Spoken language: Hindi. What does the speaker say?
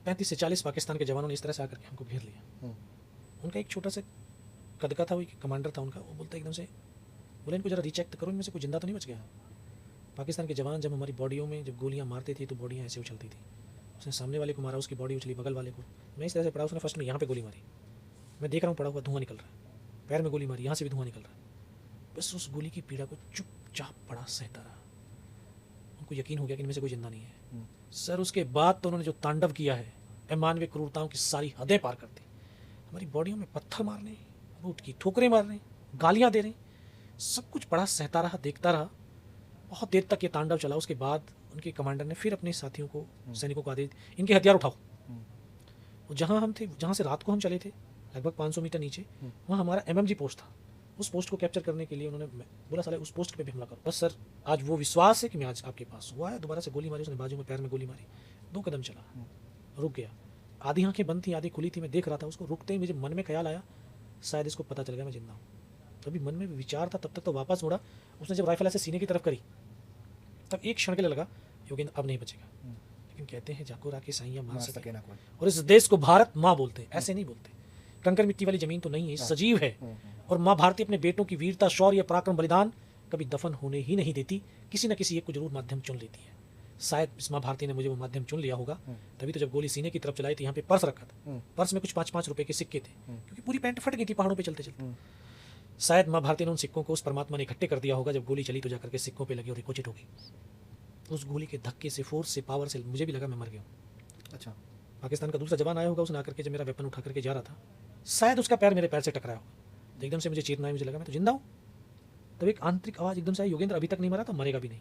35 से 40 पाकिस्तान के जवानों ने इस तरह से आकर के हमको घेर लिया। उनका एक छोटा सा कद का था, वो कमांडर था उनका, वो बोलता एकदम से बोले इनको जरा रीचेक करो, इनमें से कोई जिंदा तो नहीं बच गया। पाकिस्तान के जवान जब हमारी बॉडियों में जब गोलियां मारते थे तो बॉडियां ऐसे उछलती थी। उसने सामने वाले को मारा, उसकी बॉडी उछली, बगल वाले को, मैं इस तरह से पड़ा, उसने फर्स्ट में यहाँ पे गोली मारी, मैं देख रहा हूँ पड़ा हुआ धुआं निकल रहा है, पैर में गोली मारी, यहाँ से भी धुआं निकल रहा है। बस उस गोली की पीड़ा को चुपचाप पड़ा सहता रहा। उनको यकीन हो गया कि इनमें से कोई जिंदा नहीं है। सर उसके बाद तो उन्होंने जो तांडव किया है, अमानवीय क्रूरताओं की सारी हदें पार कर दी। हमारी बॉडियों में पत्थर मारने, रूट की ठोकरें मारने, गालियाँ दे रहे, सब कुछ पड़ा सहता रहा, देखता रहा। बहुत देर तक ये तांडव चला। उसके बाद उनके कमांडर ने फिर अपने साथियों को, सैनिकों को आदेश, इनके हथियार उठाओ। और जहाँ हम थे, जहाँ से रात को हम चले थे लगभग 500 मीटर नीचे, वहाँ हमारा MMG पोस्ट था। उस पोस्ट को कैप्चर करने के लिए उन्होंने बोला साले उस पोस्ट पे भी हमला करो। बस सर आज वो विश्वास है कि मैं आज आपके पास हुआ है। दोबारा से गोली मारी, उसने बाजू में, पैर में गोली मारी, 2 कदम चला, रुक गया। आधी आंखें बंद थी, आधी खुली थी, मैं देख रहा था उसको। रुकते ही मुझे मन में ख्याल आया शायद इसको पता चल गया मैं जिंदा हूँ। तभी मन में विचार था, तब तक तो वापस मुड़ा। उसने जब राइफल ऐसे सीने की तरफ करी तब एक क्षण के लिए लगा योगेंद्र अब नहीं बचेगा। लेकिन कहते हैं जाको राके साइयां मार सके ना कोई। और इस देश को भारत माँ बोलते हैं, ऐसे नहीं बोलते। कंकर मिट्टी वाली जमीन तो नहीं है, सजीव है। और माँ भारती अपने बेटों की वीरता, शौर्य, पराक्रम, बलिदान कभी दफन होने ही नहीं देती। किसी न किसी एक को जरूर माध्यम चुन लेती है। शायद इस माँ भारती ने मुझे वो माध्यम चुन लिया होगा। तभी तो जब गोली सीने की तरफ चलाई थी, यहाँ पे पर्स रखा था, पर्स में कुछ 5-5 रुपए के सिक्के थे, क्योंकि पूरी पैंट फट गई थी पहाड़ों पे चलते चलते। शायद माँ भारती ने उन सिक्कों को उस परमात्मा ने इकट्ठे कर दिया होगा। जब गोली चली तो जाकर के सिक्कों पे लगी और रिकोचिट हो गई। उस गोली के धक्के से, फोर्स से, पावर से मुझे भी लगा मैं मर गया हूँ। अच्छा, पाकिस्तान का दूसरा जवान आया होगा, उसने आकर के जब मेरा वेपन उठा करके जा रहा था, शायद उसका पैर मेरे पैर से टकराया होगा। तो एकदम से मुझे चेतना आई, मुझे लगा मैं तो जिंदा हूँ। तब एक आंतरिक आवाज़ एकदम से आई, योगेंद्र अभी तक नहीं मरा तो मरेगा भी नहीं।